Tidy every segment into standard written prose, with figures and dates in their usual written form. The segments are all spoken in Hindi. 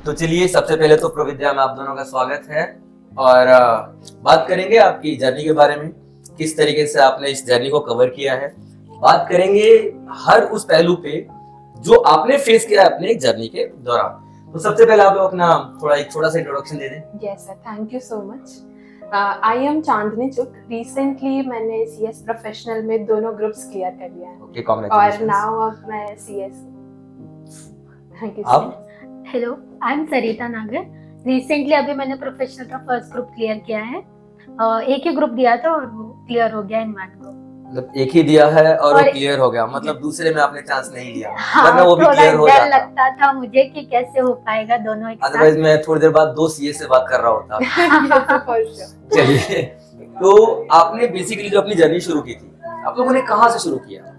तो चलिए, सबसे पहले तो प्रविद्या में आप दोनों का स्वागत है और बात करेंगे आपकी जर्नी के बारे में, किस तरीके से आपने इस जर्नी को कवर किया है। बात करेंगे हर उस पहलू पे जो आपने फेस किया है अपने जर्नी के दौरान। तो सबसे पहले आप लोग अपना एक छोटा सा इंट्रोडक्शन दे दें। Yes sir, thank you so much. I am Chandni Chuk. Recently मैंने सीएस प्रोफेशनल में दोनों ग्रुप्स क्लियर कर लिया है। Okay, congratulations. और नाउ अब मैं सीएस। Thank you sir. आप? हेलो, आई एम सरिता नागर। रिसेंटली अभी मैंने प्रोफेशनल का फर्स्ट ग्रुप क्लियर किया है। एक ही ग्रुप दिया था और वो क्लियर हो गया इन वन को। मतलब एक ही दिया है और वो और क्लियर हो गया, मतलब दूसरे में आपने चांस नहीं लिया, हाँ, वरना वो भी थोड़ा क्लियर हो डर जाता। लगता था मुझे कि कैसे हो पाएगा दोनों एक साथ। अदरवाइज मैं थोड़ी देर बाद 2 सीए से बात कर रहा होता। For sure. चलिए, तो आपने बेसिकली जो अपनी जर्नी शुरू की थी, आप लोगों ने कहाँ से शुरू किया?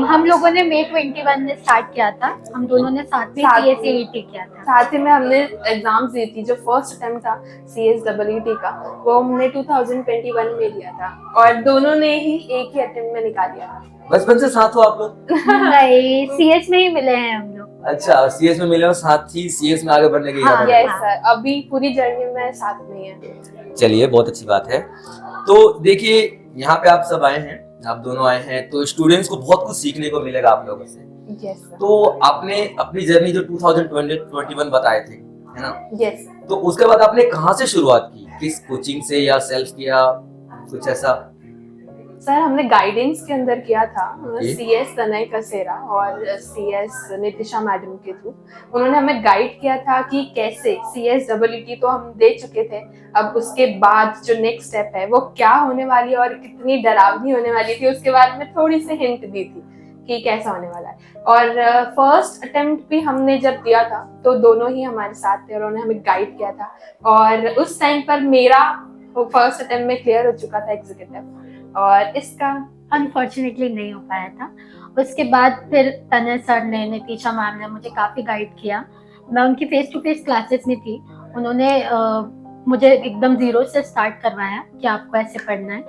हम लोगों ने मई 21 में स्टार्ट किया था। हम दोनों ने साथ में CSET किया था। साथ ही में हमने एग्जाम्स दी थी। जो फर्स्ट अटेम्प्ट था CSEET का, वो हमने 2021 में दिया था और दोनों ने ही एक ही अटेम्प्ट में निकाल लिया था। बचपन से साथ हो आप लोग? नहीं, CS में ही मिले हैं हम लोग। अच्छा, सीएस में मिले और साथ ही सीएस में आगे बढ़ने की इरादा यस है। सर, अभी पूरी जर्नी में साथ में है। चलिए, बहुत अच्छी बात है। तो देखिए, यहाँ पे आप सब आए हैं, आप दोनों आए हैं, तो स्टूडेंट्स को बहुत कुछ सीखने को मिलेगा आप लोगों से। Yes sir. तो आपने अपनी जर्नी जो 2021 बताए थे, है ना? यस। तो उसके बाद आपने कहाँ से शुरुआत की? किस कोचिंग से या सेल्फ किया, कुछ ऐसा? सर, हमने गाइडेंस के अंदर किया था। Okay. CS तनय कसेरा और CS नितिशा मैडम के थ्रू उन्होंने हमें गाइड किया था कि कैसे CSEET तो हम दे चुके थे, अब उसके बाद जो नेक्स्ट स्टेप है वो क्या होने वाली है और कितनी डरावनी होने वाली थी, उसके बारे में थोड़ी सी हिंट दी थी कि कैसा होने वाला है। और फर्स्ट अटेम्प्ट भी हमने जब दिया था तो दोनों ही हमारे साथ थे और उन्होंने हमें गाइड किया था। और उस टाइम पर मेरा फर्स्ट अटेम्प्ट में क्लियर हो चुका था एग्जीक्यूटिव, और इसका अनफॉर्चुनेटली नहीं हो पाया था। उसके बाद फिर तनय सर ने, नितिशा मैम ने मुझे काफ़ी गाइड किया। मैं उनकी फेस टू फेस क्लासेस में थी। उन्होंने मुझे एकदम जीरो से स्टार्ट करवाया कि आपको ऐसे पढ़ना है।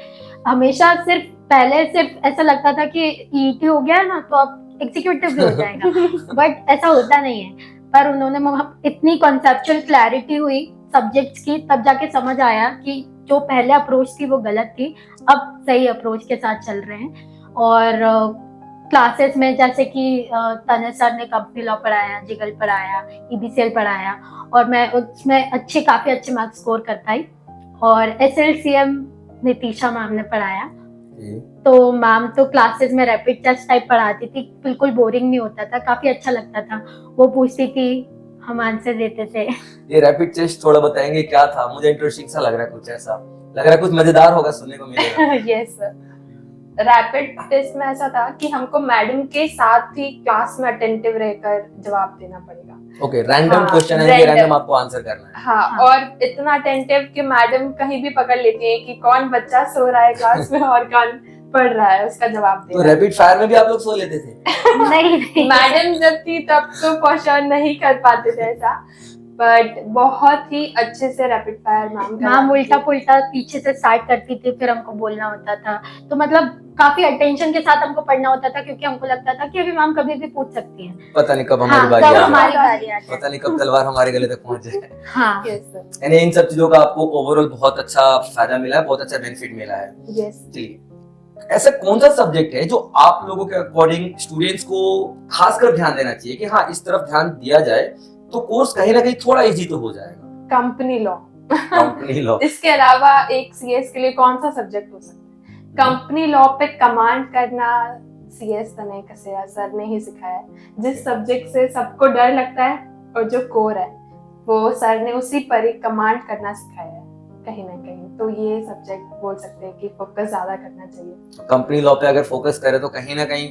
हमेशा सिर्फ ऐसा लगता था कि ET हो गया ना तो अब एग्जीक्यूटिव भी हो जाएगा, बट ऐसा होता नहीं है। पर उन्होंने इतनी कॉन्सेप्चुअल क्लैरिटी हुई सब्जेक्ट्स की, तब जाके समझ आया कि जो पहले अप्रोच थी वो गलत थी, अब सही अप्रोच के साथ चल रहे हैं। और क्लासेस में जैसे कि तनय सर ने कंपनी लॉ पढ़ाया, जिगल पढ़ाया, EBCL पढ़ाया और मैं उसमें काफ़ी अच्छे मार्क्स स्कोर कर पाई। और SLCM नितिशा मैम ने पढ़ाया। तो मैम तो क्लासेस में रैपिड टेस्ट टाइप पढ़ाती थी, बिल्कुल बोरिंग नहीं होता था, काफ़ी अच्छा लगता था। वो पूछती थी, हम आंसर देते थे। ये रैपिड टेस्ट थोड़ा बताएंगे क्या था? मुझे इंटरेस्टिंग सा लग रहा है, कुछ ऐसा लग रहा है, कुछ मजेदार होगा, सुनने को मिलेगा। यस सर, रैपिड टेस्ट में ऐसा था कि हमको मैडम के साथ ही क्लास में अटेंटिव रहकर जवाब देना पड़ेगा। ओके, रैंडम क्वेश्चन है, random. रैंडम आपको आंसर करना है। हाँ, और इतना अटेंटिव कि मैडम कहीं भी पकड़ लेती है कि कौन बच्चा सो रहा है क्लास में और कौन पढ़ रहा है, उसका जवाब तो देना। रैपिड फायर में भी आप लोग सो लेते थे? नहीं, मैडम जब थी तब तो फॉर श्योर नहीं कर पाते थे ऐसा, बट बहुत ही अच्छे से रैपिड फायर मैम उल्टा पुल्टा पीछे से स्टार्ट करती थी, फिर हमको बोलना होता था। तो मतलब काफी अटेंशन के साथ हमको पढ़ना होता था, क्योंकि हमको लगता था कि अभी मैम कभी भी पूछ सकती हैं। पता नहीं कब हाँ, हमारी बारी कब आ जाए, हमारी बारी आ जाए। पता नहीं कब तलवार हमारे गले तक पहुंच जाए। हाँ, यानी इन सब चीजों का आपको ओवरऑल बहुत अच्छा फायदा मिला है, बहुत अच्छा बेनिफिट मिला है। यस। चलिए, ऐसा कौन सा सब्जेक्ट है जो आप लोगों के अकॉर्डिंग स्टूडेंट्स को खासकर ध्यान देना चाहिए कि हाँ, इस तरफ ध्यान दिया जाए तो कोर्स कहीं ना कहीं थोड़ा इजी तो हो जाएगा? Company law. Company law. इसके अलावा एक CS के लिए कौन सा सब्जेक्ट हो सकता है? कंपनी लॉ पे कमांड करना CS तनय कसेरा सर ने ही सिखाया है। जिस सब्जेक्ट से सबको डर लगता है और जो कोर है वो सर ने उसी पर ही कमांड करना सिखाया है कहीं ना कहीं। तो ये सब्जेक्ट बोल सकते हैं कि फोकस ज्यादा करना चाहिए। कंपनी लॉ पे अगर फोकस करे तो कहीं ना कहीं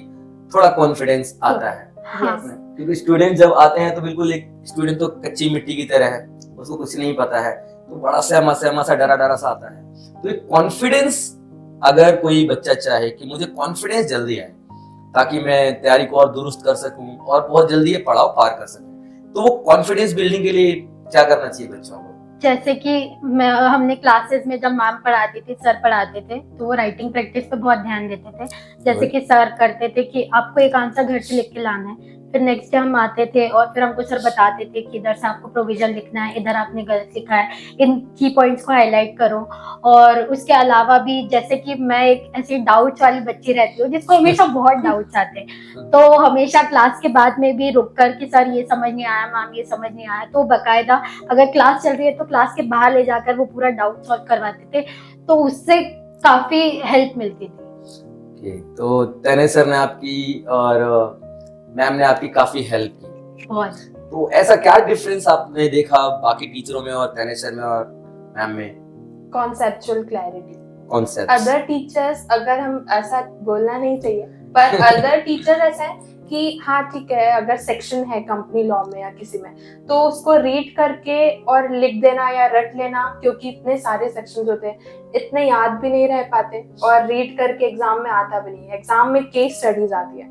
थोड़ा कॉन्फिडेंस आता है। हाँ। क्योंकि स्टूडेंट जब आते हैं तो बिल्कुल एक स्टूडेंट तो कच्ची मिट्टी की तरह है, उसको कुछ नहीं पता है, तो बड़ा सहमा सा डरा सा आता है। तो एक कॉन्फिडेंस, अगर कोई बच्चा चाहे कि मुझे कॉन्फिडेंस जल्दी आए ताकि मैं तैयारी को और दुरुस्त कर सकूं और बहुत जल्दी ये पड़ाव पार कर सकूं, तो वो कॉन्फिडेंस बिल्डिंग के लिए क्या करना चाहिए बच्चों को? जैसे कि हमने क्लासेस में जब मैम पढ़ाती थी, सर पढ़ाते थे, तो वो राइटिंग प्रैक्टिस पे बहुत ध्यान देते थे। जैसे कि सर करते थे कि आपको एक आंसर घर से लिख के लाना है, फिर नेक्स्ट डे हम आते थे और फिर हमको सर बताते थे कि इधर से आपको प्रोविजन लिखना है, इधर आपने गलत लिखा है, इन की पॉइंट्स को हाईलाइट करो। और उसके अलावा भी जैसे कि मैं एक ऐसी डाउट्स वाली बच्ची रहती हूँ जिसको हमेशा बहुत डाउट्स आते हैं, तो हमेशा क्लास के बाद में भी रुक कर कि सर ये समझ नहीं आया, मैम ये समझ नहीं आया, तो बकायदा अगर क्लास चल रही है तो क्लास के बाहर ले जाकर वो पूरा डाउट सॉल्व करवाते थे, तो उससे काफी हेल्प मिलती थी। तो तने सर ने आपकी और मैम ने आपकी काफी हेल्प की। बहुत। तो ऐसा क्या डिफरेंस आपने देखा बाकी टीचरों में और तने सर में और मैम में? Conceptual clarity. Concept. Other teachers, अगर हम ऐसा बोलना नहीं चाहिए, पर अदर टीचर ऐसा है कि हाँ ठीक है, अगर सेक्शन है कंपनी लॉ में या किसी में, तो उसको रीड करके और लिख देना या रट लेना, क्योंकि इतने सारे सेक्शंस होते हैं, इतने याद भी नहीं रह पाते, और रीड करके एग्जाम में आता भी नहीं है। एग्जाम में केस स्टडीज आती है,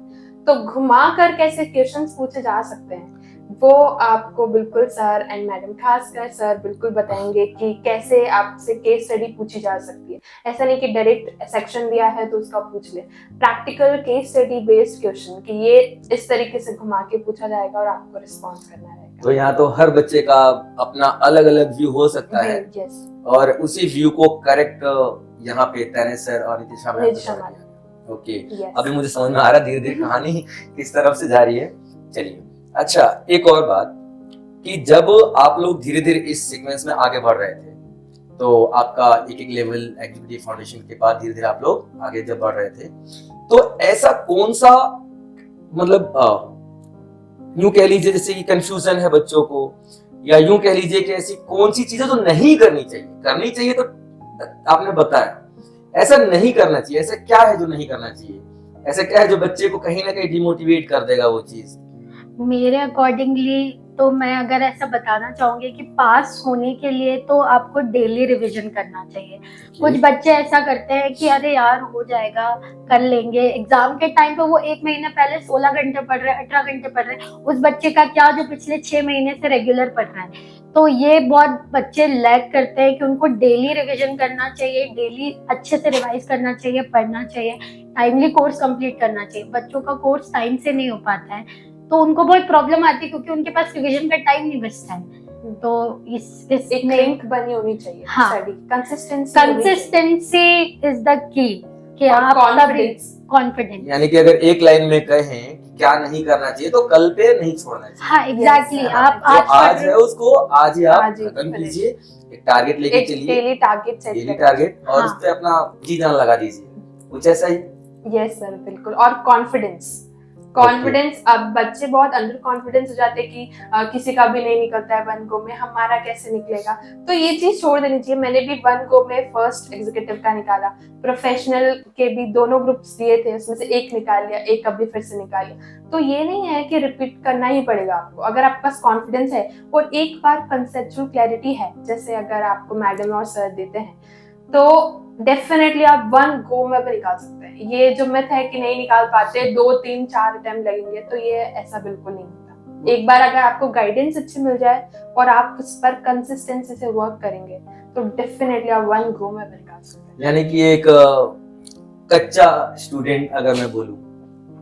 तो घुमा कर कैसे क्वेश्चंस पूछे जा सकते हैं, वो आपको बिल्कुल सर एंड मैडम, खासकर सर बिल्कुल बताएंगे कि कैसे आपसे केस स्टडी पूछी जा सकती है। ऐसा नहीं कि डायरेक्ट सेक्शन दिया है तो उसका पूछ ले, practical case study based question कि ये इस तरीके से घुमा के पूछा जाएगा और आपको रिस्पॉन्स करना रहेगा। तो यहाँ तो हर बच्चे का अपना अलग अलग व्यू हो सकता है, यस, और उसी व्यू को करेक्ट यहाँ पे तने सर और नितिशा मैम। ओके, अभी मुझे समझ में आ रहा है धीरे धीरे कहानी किस तरफ से जा रही है। चलिए, अच्छा एक और बात कि जब आप लोग धीरे धीरे इस सीक्वेंस में आगे बढ़ रहे थे, तो आपका एक एक लेवल एक्टिविटी फाउंडेशन के बाद धीरे धीरे आप लोग आगे जब बढ़ रहे थे, तो ऐसा कौन सा, मतलब यूं कह लीजिए जैसे कि कंफ्यूजन है बच्चों को, या यूं कह लीजिए कि ऐसी कौन सी चीजें जो नहीं करनी चाहिए तो आपने बताया ऐसा नहीं करना चाहिए, ऐसा क्या है जो नहीं करना चाहिए, ऐसा क्या है जो बच्चे को कहीं ना कहीं डिमोटिवेट कर देगा वो चीज? मेरे अकॉर्डिंगली तो मैं अगर ऐसा बताना चाहूंगी कि पास होने के लिए तो आपको डेली रिवीजन करना चाहिए। कुछ बच्चे ऐसा करते हैं कि अरे यार हो जाएगा, कर लेंगे, एग्जाम के टाइम पे वो 1 महीने पहले 16 घंटे पढ़ रहे हैं, 18 घंटे पढ़ रहे हैं, उस बच्चे का क्या जो पिछले 6 महीने से रेगुलर पढ़ रहा है। तो ये बहुत बच्चे लैग करते हैं कि उनको डेली रिविजन करना चाहिए, डेली अच्छे से रिवाइज करना चाहिए, पढ़ना चाहिए, टाइमली कोर्स कंप्लीट करना चाहिए। बच्चों का कोर्स टाइम से नहीं हो पाता है तो उनको बहुत प्रॉब्लम आती है क्योंकि उनके पास रिवीजन का टाइम नहीं बचता है। तो इस एक लिंक बनी होनी चाहिए। हाँ, study consistency is the key कि आप कॉन्फिडेंस, यानी कि अगर एक लाइन में कहें क्या नहीं करना चाहिए तो कल पे नहीं छोड़ना चाहिए। हाँ एग्जैक्टली, आप आज है उसको आज ही आप खत्म कीजिए, एक टारगेट लेके चलिए, डेली टारगेट और उस पे अपना जी जान लगा दीजिए, कुछ ऐसा ही। यस सर, बिल्कुल। और कॉन्फिडेंस, अब बच्चे बहुत अंडर कॉन्फिडेंस हो जाते हैं कि किसी का भी नहीं निकलता है वन गो में, हमारा कैसे निकलेगा, तो ये चीज छोड़ देनी चाहिए। मैंने भी वन गो में फर्स्ट एग्जीक्यूटिव का निकाला, प्रोफेशनल के भी दोनों ग्रुप्स दिए थे, उसमें से एक निकाल लिया, एक अभी फिर से निकाल लिया। तो ये नहीं है कि रिपीट करना ही पड़ेगा आपको, अगर आपके पास कॉन्फिडेंस है और एक बार कंसेप्चुअल क्लैरिटी है, जैसे अगर आपको मैडम और सर देते हैं, तो डेफिनेटली आप वन गो में भी निकाल सकते हैं। ये जो मिथ है कि नहीं निकाल पाते, 2 3 4 अटेम्प्ट लगेंगे, तो ये ऐसा बिल्कुल नहीं होता। एक बार अगर आपको गाइडेंस अच्छी मिल जाए और आप उस पर कंसिस्टेंसी से वर्क करेंगे तो डेफिनेटली आप वन गो में भी निकाल सकते हैं। यानी कि एक कच्चा स्टूडेंट अगर मैं बोलूं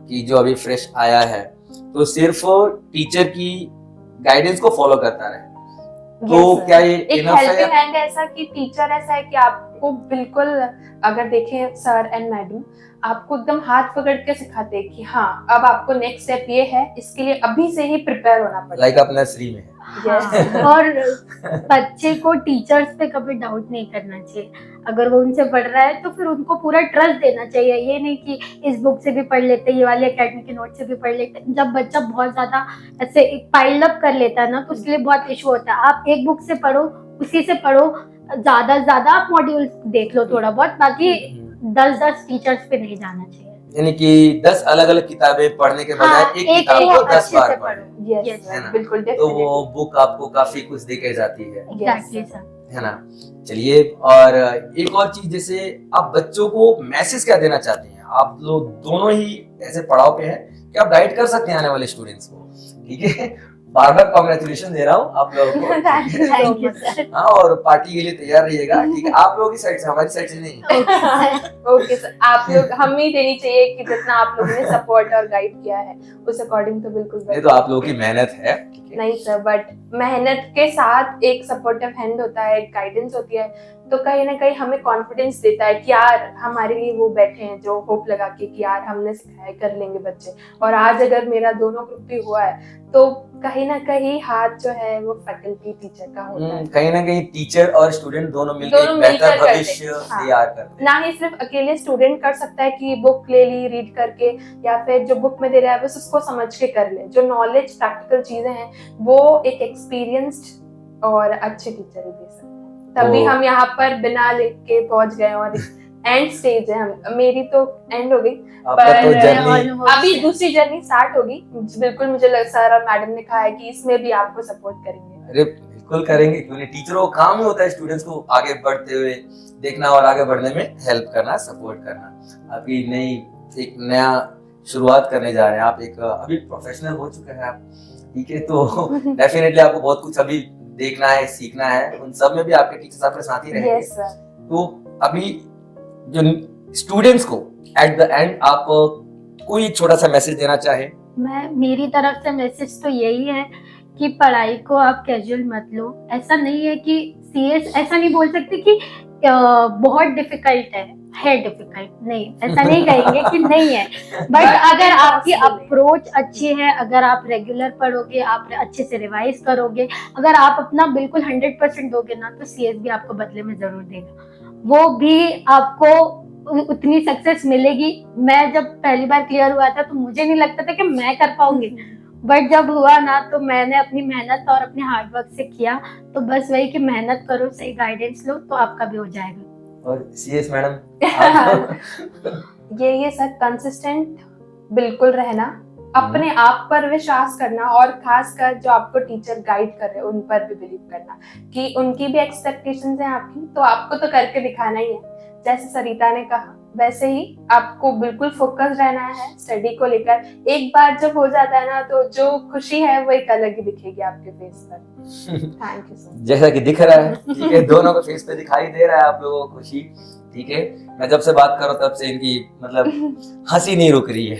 कि जो अभी फ्रेश आया है, तो सिर्फ टीचर की गाइडेंस को फॉलो करता रहे, तो क्या ये एक हेल्पिंग हैंड है? ऐसा कि टीचर ऐसा है कि आपको बिल्कुल, अगर देखें सर एंड मैडम आपको एकदम हाथ पकड़ के सिखाते हैं कि हाँ अब आपको नेक्स्ट स्टेप ये है, इसके लिए अभी से ही प्रिपेयर होना पड़ेगा, लाइक आप नर्सरी में। Yes. और बच्चे को टीचर्स पे कभी डाउट नहीं करना चाहिए। अगर वो उनसे पढ़ रहा है तो फिर उनको पूरा ट्रस्ट देना चाहिए। ये नहीं कि इस बुक से भी पढ़ लेते, ये वाले एकेडमी के नोट से भी पढ़ लेते। जब बच्चा बहुत ज्यादा ऐसे पाइल अप कर लेता है ना, तो उसके लिए बहुत इशू होता है। आप एक बुक से पढ़ो, उसी से पढ़ो, ज्यादा से ज्यादा आप मॉड्यूल देख लो थोड़ा बहुत, बाकी 10 टीचर्स पे नहीं जाना चाहिए। यानी कि 10 अलग अलग किताबें पढ़ने के बजाय एक किताब को 10 बार पढ़ो, है ना? बिल्कुल, तो वो बुक आपको काफी कुछ दे के जाती है, है ना? चलिए, और एक और चीज, जैसे आप बच्चों को मैसेज क्या देना चाहते हैं? आप लोग दोनों ही ऐसे पड़ाव पे हैं कि आप गाइड कर सकते हैं आने वाले स्टूडेंट्स को, ठीक है? बार बार कॉन्ग्रेचुलेशन दे रहा हूँ आप लोगों को। Thank you so thank you much. Sir. हाँ, और पार्टी के लिए तैयार रहिएगा, ठीक है, आप लोगों की साइड से, हमारी साइड से नहीं। ओके सर, आप लोग हमें ही देनी चाहिए कि जितना आप लोगों ने सपोर्ट और गाइड किया है उस अकॉर्डिंग तो बिल्कुल ये तो आप लोगों की मेहनत है, ठीक है। नहीं सर, बट मेहनत के साथ एक सपोर्टिव हैंड होता है, एक गाइडेंस होती है, तो कहीं ना कहीं हमें कॉन्फिडेंस देता है कि यार हमारे लिए वो बैठे हैं जो होप लगा के कि यार हमने सिखाया, कर लेंगे बच्चे। और आज अगर मेरा दोनों ग्रुप भी हुआ है तो कहीं ना कहीं हाथ जो है वो फैकल्टी टीचर का होता है। कहीं ना कहीं टीचर और स्टूडेंट दोनों मिलकर दोनों एक मिलकर बेहतर करते हैं। भविष्य हाँ। तैयार करते हैं। ना ही सिर्फ अकेले स्टूडेंट कर सकता है कि बुक ले ली रीड करके, या फिर जो बुक में दे रहा है बस उसको समझ के कर ले। जो नॉलेज प्रैक्टिकल चीजें हैं वो एक एक्सपीरियंस्ड और अच्छे टीचर ही दे सकते हैं। तभी हम यहाँ पर बिना लिख के पहुंच गए और एंड स्टेज है। हम मेरी तो एंड हो गई, आपका तो पर जर्नी अभी दूसरी जर्नी स्टार्ट होगी। बिल्कुल मुझे सर और मैडम ने कहा है कि इसमें भी आपको सपोर्ट करेंगे। अरे बिल्कुल करेंगे, क्यों नहीं। टीचरों का काम ही होता है स्टूडेंट्स को आगे बढ़ते हुए देखना और आगे बढ़ने में हेल्प करना, सपोर्ट करना। अभी नई एक नया शुरुआत करने जा रहे हैं आप, एक अभी प्रोफेशनल हो चुके हैं आप, ठीक है, तो डेफिनेटली आपको बहुत कुछ अभी देखना है, सीखना है। उन सब में भी आपके टीचर्स आपके साथ ही रहेंगे। Yes sir. तो अभी जो स्टूडेंट्स को एट द एंड आप कोई छोटा सा मैसेज देना चाहे। मेरी तरफ से मैसेज तो यही है कि पढ़ाई को आप कैजुअल मत लो। ऐसा नहीं है कि सीएस, ऐसा नहीं बोल सकते कि बहुत डिफिकल्ट है डिफिकल्ट, नहीं ऐसा नहीं कहेंगे कि नहीं है। बट अगर आपकी अप्रोच अच्छी है, अगर आप रेगुलर पढ़ोगे, आप अच्छे से रिवाइज करोगे, अगर आप अपना बिल्कुल 100% दोगे ना, तो सीएस भी आपको बदले में जरूर देगा। वो भी आपको उतनी सक्सेस मिलेगी। मैं जब पहली बार क्लियर हुआ था तो मुझे नहीं लगता था कि मैं कर पाऊंगी, बट जब हुआ ना तो मैंने अपनी मेहनत और अपने हार्डवर्क से किया। तो बस वही कि मेहनत करो, सही गाइडेंस लो, तो आपका भी हो जाएगा। और सीएस मैडम ये सर कंसिस्टेंट बिल्कुल रहना, अपने आप पर विश्वास करना, और खासकर जो आपको टीचर गाइड कर रहे हैं उन पर भी बिलीव करना कि उनकी भी एक्सपेक्टेशंस हैं आपकी, तो आपको तो करके दिखाना ही है। जैसे सरिता ने कहा वैसे ही आपको बिल्कुल फोकस रहना है स्टडी को लेकर। एक बार जब हो जाता है ना तो जो खुशी है वो एक अलग ही दिखेगी आपके फेस पर। Thank you so much. जैसा कि दिख रहा है, ठीक है, दोनों के फेस पे दिखाई दे रहा है आप लोगों को खुशी, ठीक है। मैं जब से बात कर रहा हूं तब से इनकी मतलब हंसी नहीं रुक रही है,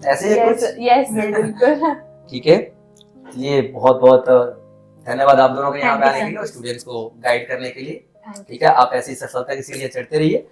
ऐसे ही कुछ। यस बिल्कुल। ठीक है, ये बहुत बहुत धन्यवाद आप दोनों को यहाँ पे Thank you, आने के लिए sir. और स्टूडेंट्स को गाइड करने के लिए, ठीक है। आप ऐसी सफलता की सीढ़ियां चढ़ते रहिए